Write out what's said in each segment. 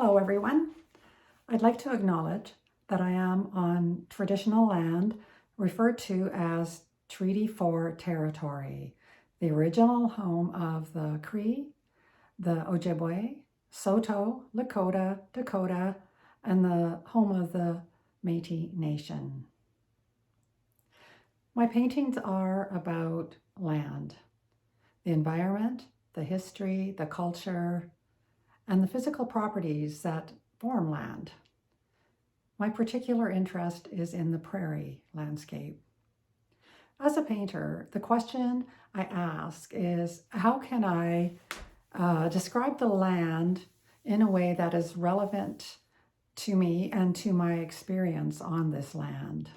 Hello everyone. I'd like to acknowledge that I am on traditional land referred to as Treaty 4 territory, the original home of the Cree, the Ojibwe, Saulteaux, Lakota, Dakota, and the home of the Métis Nation. My paintings are about land, the environment, the history, the culture, and the physical properties that form land. My particular interest is in the prairie landscape. As a painter, the question I ask is, how can I describe the land in a way that is relevant to me and to my experience on this land?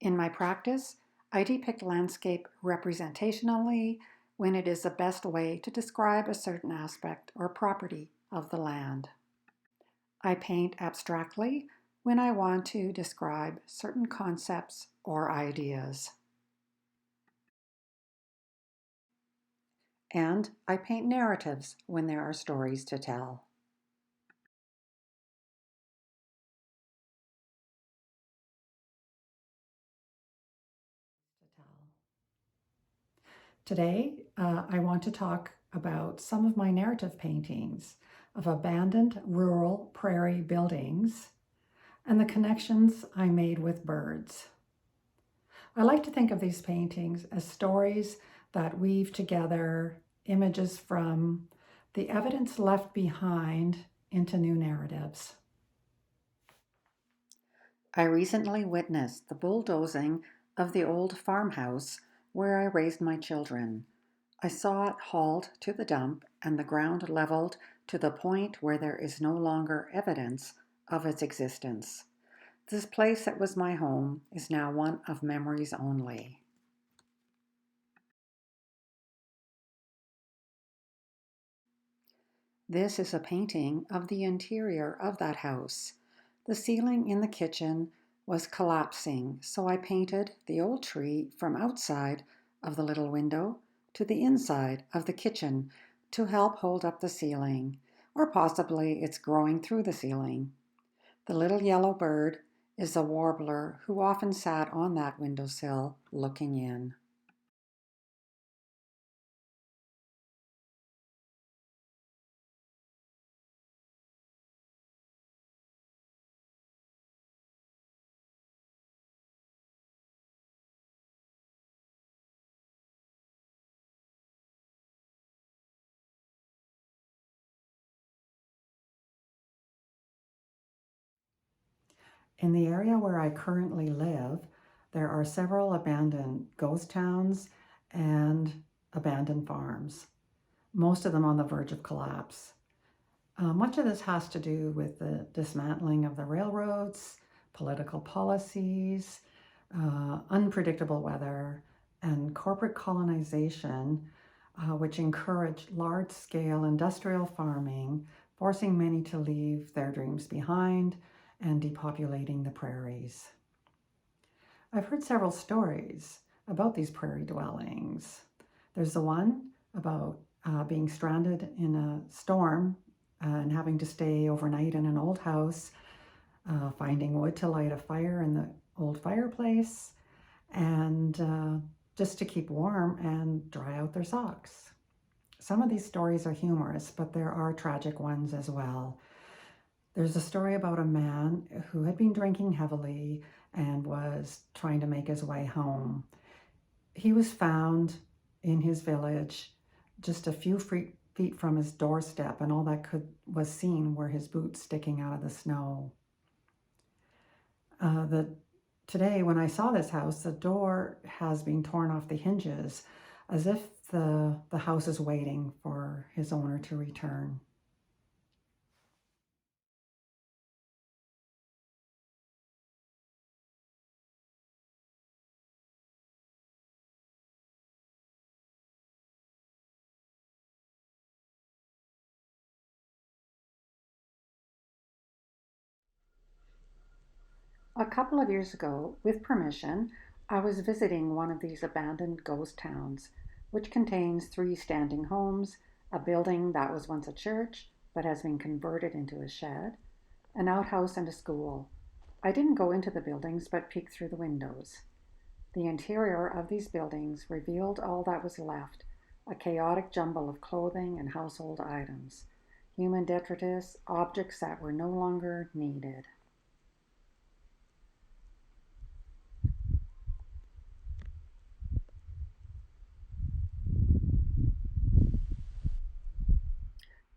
In my practice, I depict landscape representationally when it is the best way to describe a certain aspect or property of the land. I paint abstractly when I want to describe certain concepts or ideas. And I paint narratives when there are stories to tell. Today, I want to talk about some of my narrative paintings of abandoned rural prairie buildings and the connections I made with birds. I like to think of these paintings as stories that weave together images from the evidence left behind into new narratives. I recently witnessed the bulldozing of the old farmhouse where I raised my children. I saw it hauled to the dump and the ground leveled to the point where there is no longer evidence of its existence. This place that was my home is now one of memories only. This is a painting of the interior of that house. The ceiling in the kitchen was collapsing, so I painted the old tree from outside of the little window to the inside of the kitchen to help hold up the ceiling, or possibly it's growing through the ceiling. The little yellow bird is a warbler who often sat on that windowsill looking in. In the area where I currently live, there are several abandoned ghost towns and abandoned farms, most of them on the verge of collapse. Much of this has to do with the dismantling of the railroads, political policies, unpredictable weather, and corporate colonization, which encouraged large-scale industrial farming, forcing many to leave their dreams behind and depopulating the prairies. I've heard several stories about these prairie dwellings. There's the one about being stranded in a storm and having to stay overnight in an old house, finding wood to light a fire in the old fireplace, and just to keep warm and dry out their socks. Some of these stories are humorous, but there are tragic ones as well. There's a story about a man who had been drinking heavily and was trying to make his way home. He was found in his village just a few feet from his doorstep, and all that was seen were his boots sticking out of the snow. Today, when I saw this house, the door has been torn off the hinges, as if the house is waiting for his owner to return. A couple of years ago, with permission, I was visiting one of these abandoned ghost towns, which contains 3 standing homes, a building that was once a church, but has been converted into a shed, an outhouse, and a school. I didn't go into the buildings but peeked through the windows. The interior of these buildings revealed all that was left, a chaotic jumble of clothing and household items, human detritus, objects that were no longer needed.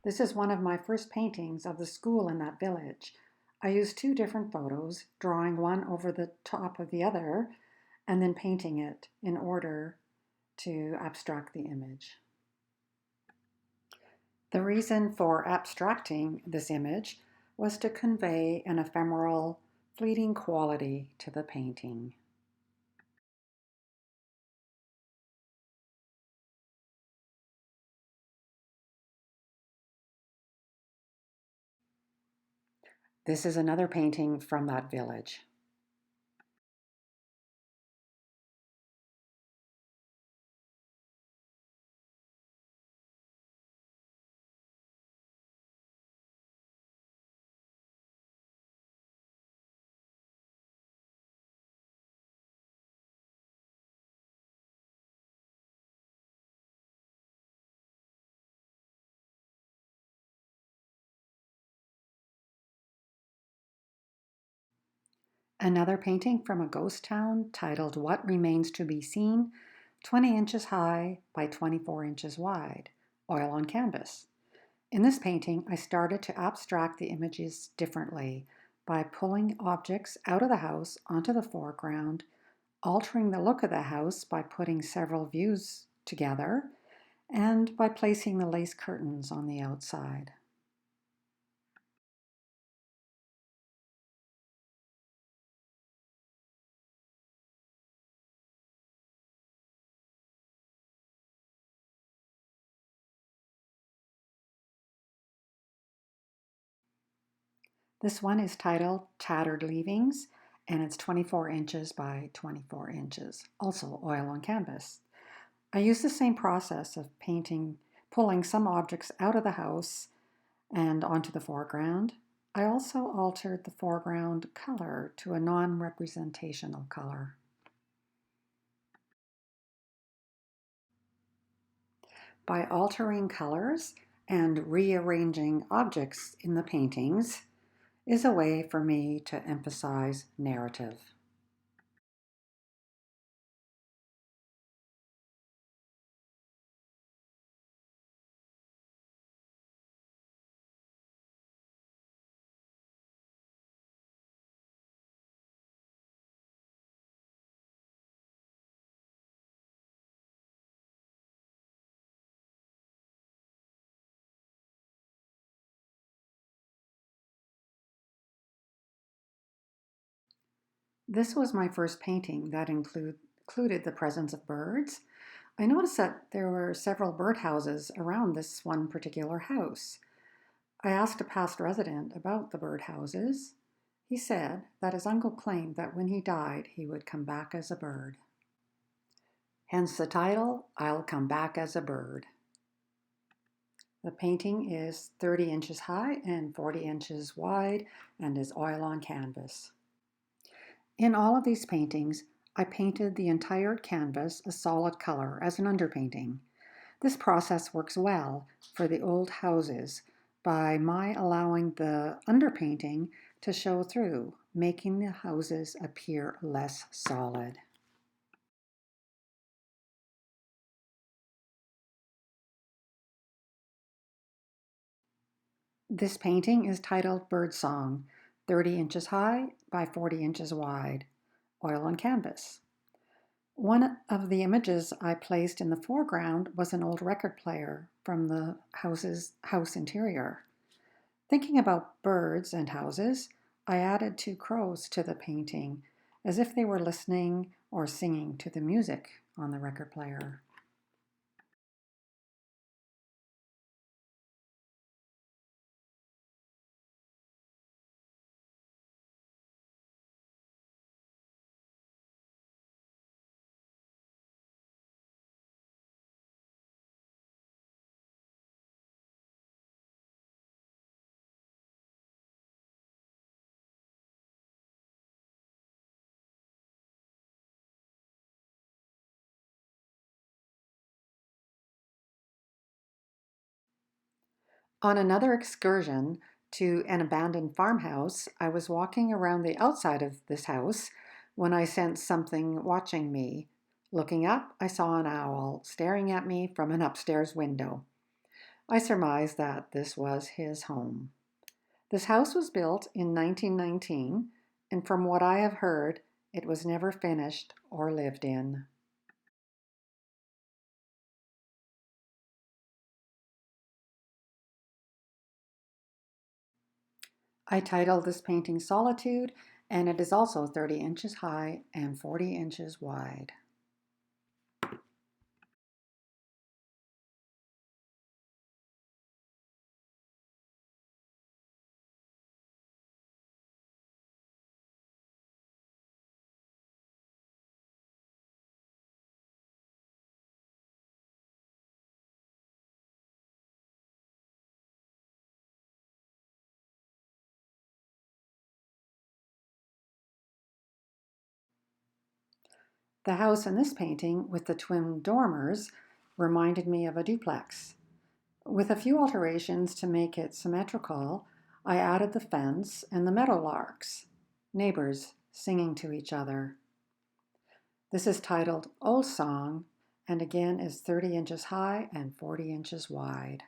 This is one of my first paintings of the school in that village. I used two different photos, drawing one over the top of the other, and then painting it in order to abstract the image. The reason for abstracting this image was to convey an ephemeral, fleeting quality to the painting. This is another painting from that village. Another painting from a ghost town titled What Remains to Be Seen, 20 inches high by 24 inches wide, oil on canvas. In this painting, I started to abstract the images differently by pulling objects out of the house onto the foreground, altering the look of the house by putting several views together, and by placing the lace curtains on the outside. This one is titled Tattered Leavings, and it's 24 inches by 24 inches, also oil on canvas. I use the same process of painting, pulling some objects out of the house and onto the foreground. I also altered the foreground color to a non-representational color. By altering colors and rearranging objects in the paintings is a way for me to emphasize narrative. This was my first painting that included the presence of birds. I noticed that there were several birdhouses around this one particular house. I asked a past resident about the birdhouses. He said that his uncle claimed that when he died, he would come back as a bird. Hence the title, I'll Come Back as a Bird. The painting is 30 inches high and 40 inches wide and is oil on canvas. In all of these paintings, I painted the entire canvas a solid color as an underpainting. This process works well for the old houses by my allowing the underpainting to show through, making the houses appear less solid. This painting is titled Birdsong, 30 inches high by 40 inches wide, oil on canvas. One of the images I placed in the foreground was an old record player from the house interior. Thinking about birds and houses, I added two crows to the painting, as if they were listening or singing to the music on the record player. On another excursion to an abandoned farmhouse, I was walking around the outside of this house when I sensed something watching me. Looking up, I saw an owl staring at me from an upstairs window. I surmised that this was his home. This house was built in 1919, and from what I have heard, it was never finished or lived in. I titled this painting Solitude, and it is also 30 inches high and 40 inches wide. The house in this painting with the twin dormers reminded me of a duplex. With a few alterations to make it symmetrical, I added the fence and the meadowlarks, neighbors singing to each other. This is titled Old Song and again is 30 inches high and 40 inches wide.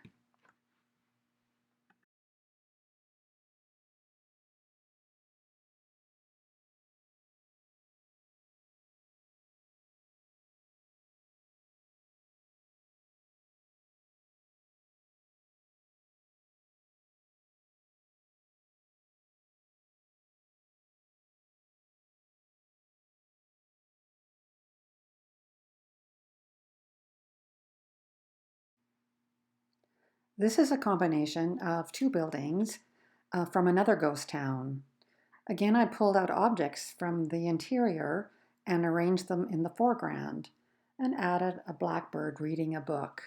This is a combination of two buildings from another ghost town. Again, I pulled out objects from the interior and arranged them in the foreground and added a blackbird reading a book.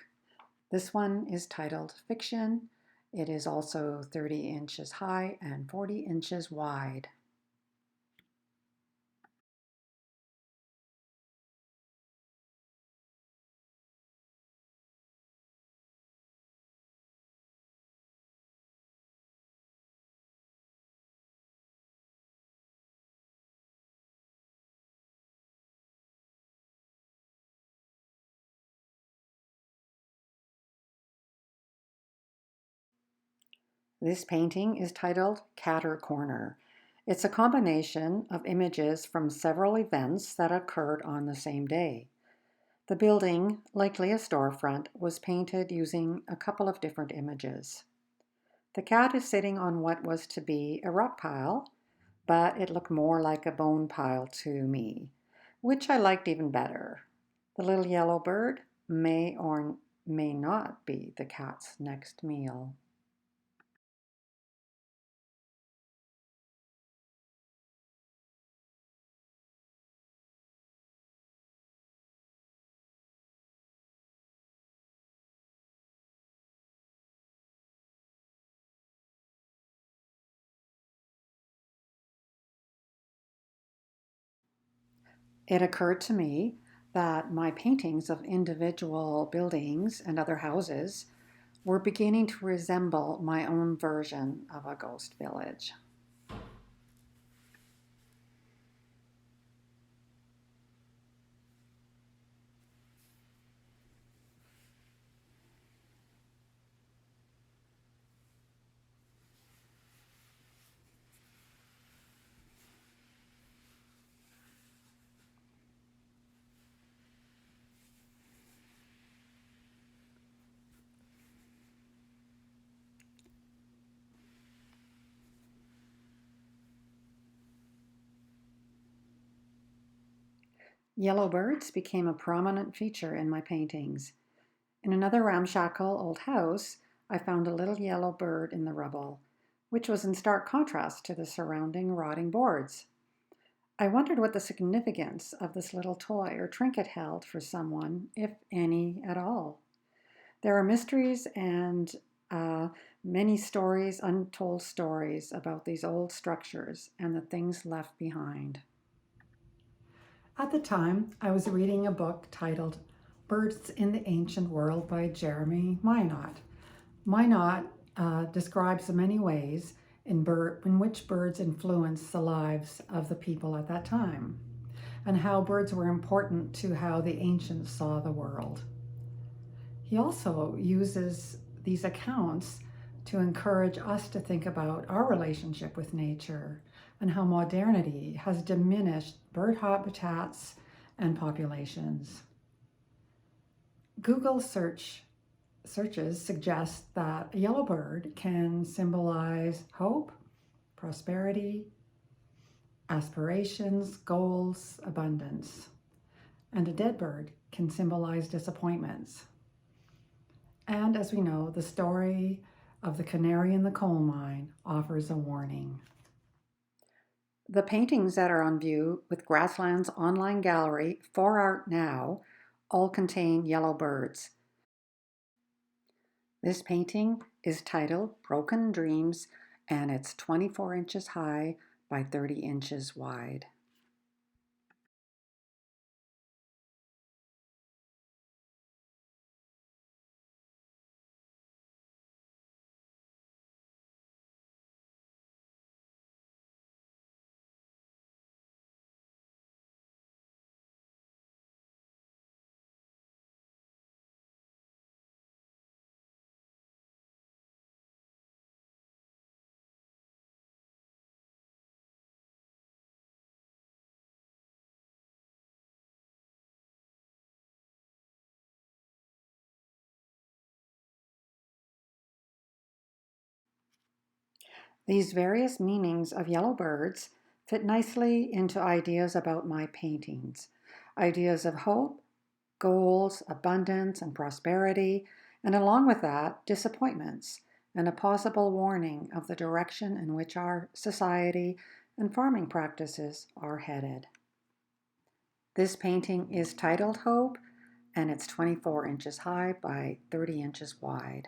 This one is titled Fiction. It is also 30 inches high and 40 inches wide. This painting is titled Catter Corner. It's a combination of images from several events that occurred on the same day. The building, likely a storefront, was painted using a couple of different images. The cat is sitting on what was to be a rock pile, but it looked more like a bone pile to me, which I liked even better. The little yellow bird may or may not be the cat's next meal. It occurred to me that my paintings of individual buildings and other houses were beginning to resemble my own version of a ghost village. Yellow birds became a prominent feature in my paintings. In another ramshackle old house, I found a little yellow bird in the rubble, which was in stark contrast to the surrounding rotting boards. I wondered what the significance of this little toy or trinket held for someone, if any at all. There are mysteries and many stories, untold stories about these old structures and the things left behind. At the time, I was reading a book titled Birds in the Ancient World by Jeremy Minot. Minot describes the many ways in which birds influenced the lives of the people at that time, and how birds were important to how the ancients saw the world. He also uses these accounts to encourage us to think about our relationship with nature and how modernity has diminished bird habitats and populations. Google searches suggest that a yellow bird can symbolize hope, prosperity, aspirations, goals, abundance. And a dead bird can symbolize disappointments. And as we know, the story of the canary in the coal mine offers a warning. The paintings that are on view with Grasslands online gallery for art now all contain yellow birds. This painting is titled Broken Dreams, and it's 24 inches high by 30 inches wide. These various meanings of yellow birds fit nicely into ideas about my paintings. Ideas of hope, goals, abundance, and prosperity, and along with that, disappointments and a possible warning of the direction in which our society and farming practices are headed. This painting is titled Hope, and it's 24 inches high by 30 inches wide.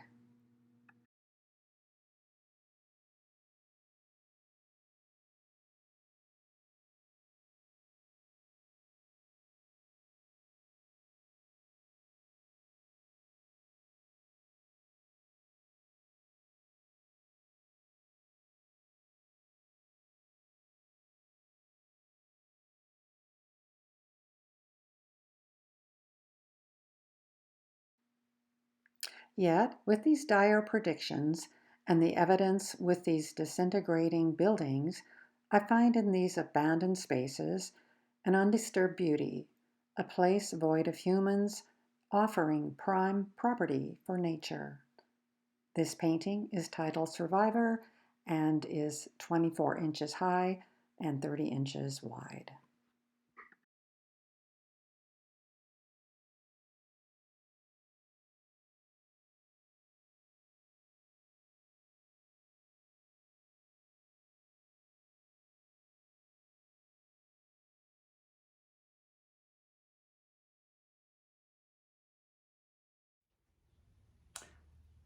Yet, with these dire predictions and the evidence with these disintegrating buildings, I find in these abandoned spaces an undisturbed beauty, a place void of humans, offering prime property for nature. This painting is titled Survivor and is 24 inches high and 30 inches wide.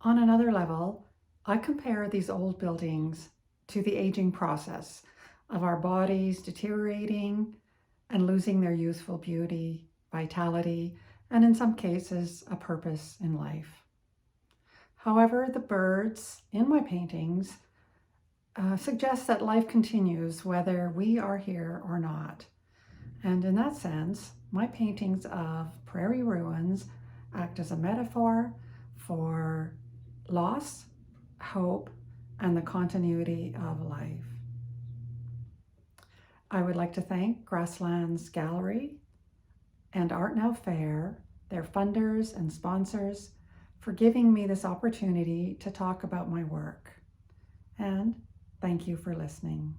On another level, I compare these old buildings to the aging process of our bodies deteriorating and losing their youthful beauty, vitality, and in some cases, a purpose in life. However, the birds in my paintings suggest that life continues whether we are here or not. And in that sense, my paintings of prairie ruins act as a metaphor for loss, hope, and the continuity of life. I would like to thank Grasslands Gallery and Art Now Fair, their funders and sponsors, for giving me this opportunity to talk about my work. And thank you for listening.